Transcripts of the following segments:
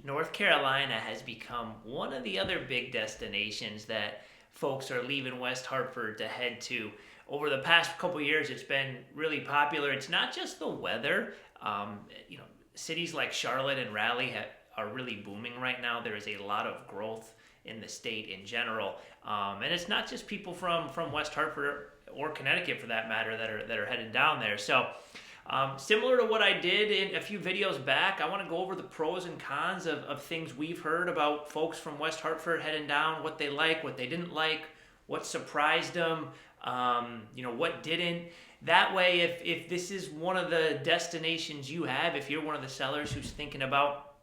North Carolina has become one of the other big destinations that folks are leaving West Hartford to head to. Over the past couple years, it's been really popular. It's not just the weather. You know, cities like Charlotte and Raleigh are really booming right now. There is a lot of growth in the state in general, and it's not just people from West Hartford or Connecticut, for that matter, that are headed down there. So. Similar to what I did in a few videos back, I want to go over the pros and cons of things we've heard about folks from West Hartford heading down, what they like, what they didn't like, what surprised them, you know, what didn't. That way, if this is one of the destinations you have, if you're one of the sellers who's thinking about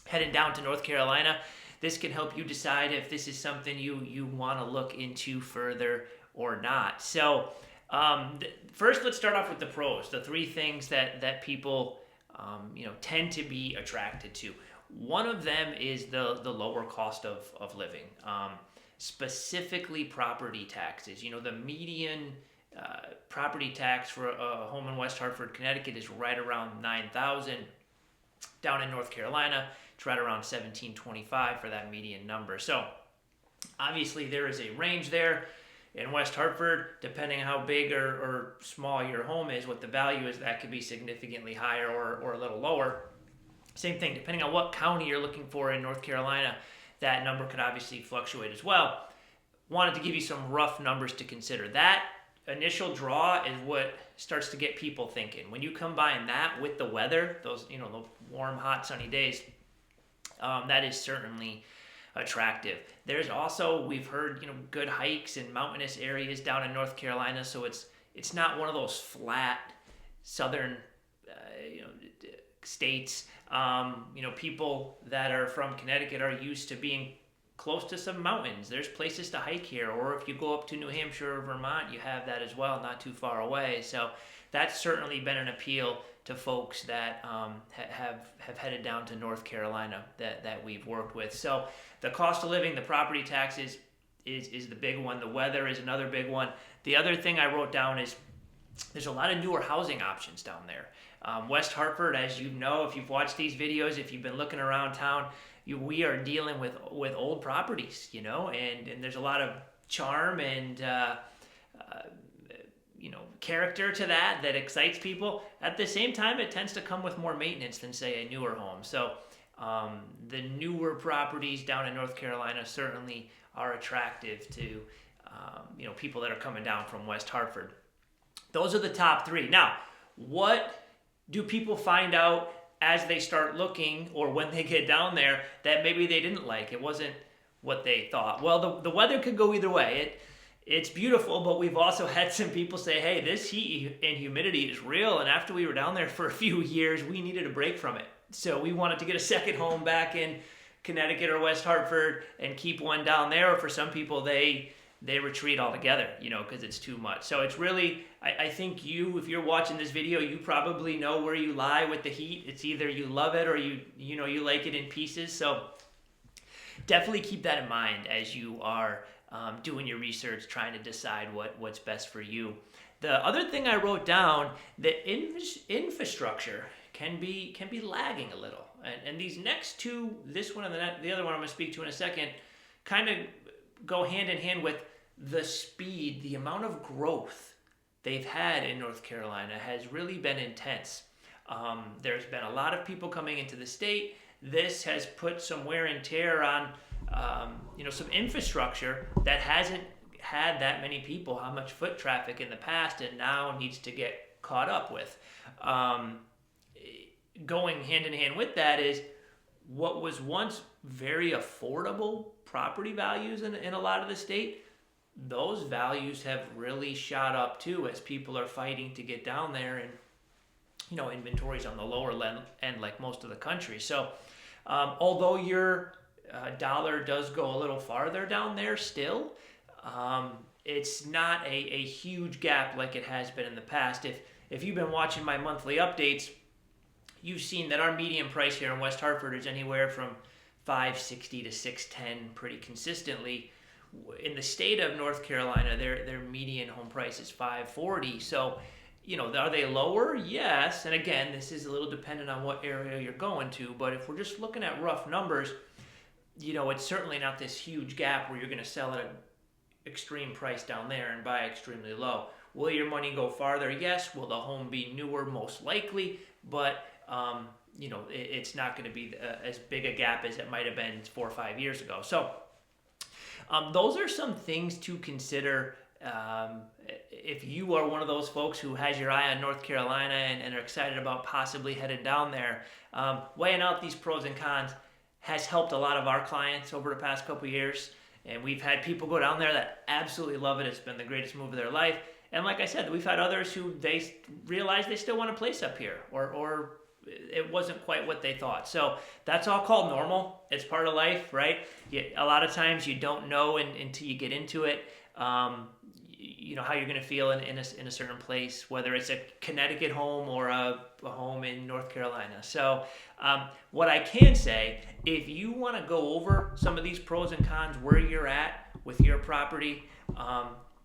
heading down to North Carolina, this can help you decide if this is something you want to look into further or not. So, first, let's start off with the pros, the three things that people you know, tend to be attracted to. One of them is the lower cost of living, specifically property taxes. You know, the median property tax for a home in West Hartford, Connecticut is right around $9,000. Down in North Carolina, it's right around $1,725 for that median number. So obviously there is a range there. In West Hartford, depending how big or small your home is, what the value is, that could be significantly higher or a little lower. Same thing, depending on what county you're looking for in North Carolina, that number could obviously fluctuate as well. Wanted to give you some rough numbers to consider. That initial draw is what starts to get people thinking. When you combine that with the weather, those, you know, the warm, hot, sunny days, that is certainly attractive. There's also, we've heard, you know, good hikes in mountainous areas down in North Carolina, so it's not one of those flat southern you know, states. You know, people that are from Connecticut are used to being close to some mountains. There's places to hike here, or if you go up to New Hampshire or Vermont, you have that as well, not too far away. So that's certainly been an appeal to folks that have headed down to North Carolina that we've worked with. So the cost of living, the property taxes is the big one. The weather is another big one. The other thing I wrote down is there's a lot of newer housing options down there. West Hartford, as you know, if you've watched these videos, if you've been looking around town, we are dealing with old properties, you know, and there's a lot of charm and you know, character to that excites people. At the same time, it tends to come with more maintenance than, say, a newer home. So the newer properties down in North Carolina certainly are attractive to you know, people that are coming down from West Hartford. Those are the top three. Now, what do people find out as they start looking, or when they get down there, that maybe they didn't like? It wasn't what they thought. Well, the weather could go either way. It's beautiful, but we've also had some people say, hey, this heat and humidity is real, and after we were down there for a few years, we needed a break from it. So we wanted to get a second home back in Connecticut or West Hartford and keep one down there. Or for some people, they retreat altogether, you know, because it's too much. So it's really, I think if you're watching this video, you probably know where you lie with the heat. It's either you love it or you know, you like it in pieces. So definitely keep that in mind as you are doing your research, trying to decide what's best for you. The other thing I wrote down, the infrastructure can be lagging a little. And these next two, this one and the other one I'm going to speak to in a second, kind of go hand in hand with the speed, the amount of growth they've had in North Carolina has really been intense. There's been a lot of people coming into the state. This has put some wear and tear on you know, some infrastructure that hasn't had that many people, how much foot traffic in the past, and now needs to get caught up with. Going hand in hand with that is what was once very affordable property values in a lot of the state. Those values have really shot up too, as people are fighting to get down there, and you know, inventory's on the lower end like most of the country. So although your dollar does go a little farther down there still, it's not a huge gap like it has been in the past. If you've been watching my monthly updates, you've seen that our median price here in West Hartford is anywhere from $560 to $610 pretty consistently. In the state of North Carolina, their median home price is $540. So are they lower? Yes. And again, this is a little dependent on what area you're going to. But if we're just looking at rough numbers, it's certainly not this huge gap where you're going to sell at an extreme price down there and buy extremely low. Will your money go farther? Yes. Will the home be newer? Most likely. But, it's not going to be as big a gap as it might have been 4 or 5 years ago. So those are some things to consider. If you are one of those folks who has your eye on North Carolina and are excited about possibly headed down there, weighing out these pros and cons has helped a lot of our clients over the past couple of years. And we've had people go down there that absolutely love it. It's been the greatest move of their life. And like I said, we've had others who they realize they still want a place up here, or it wasn't quite what they thought. So that's all called normal. It's part of life, right? A lot of times you don't know until you get into it, how you're going to feel in a certain place, whether it's a Connecticut home or a home in North Carolina. So what I can say, if you want to go over some of these pros and cons where you're at with your property,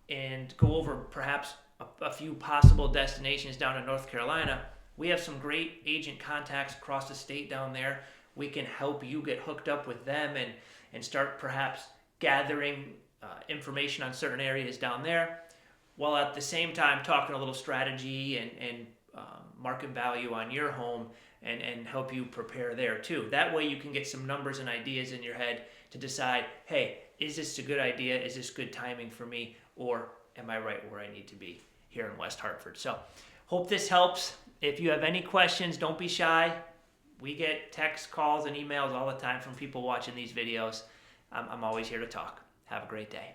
and go over perhaps a few possible destinations down in North Carolina, we have some great agent contacts across the state down there. We can help you get hooked up with them and start perhaps gathering information on certain areas down there, while at the same time talking a little strategy and market value on your home and help you prepare there too. That way you can get some numbers and ideas in your head to decide, hey, is this a good idea? Is this good timing for me? Or am I right where I need to be here in West Hartford? So hope this helps. If you have any questions, don't be shy. We get texts, calls, and emails all the time from people watching these videos. I'm always here to talk. Have a great day.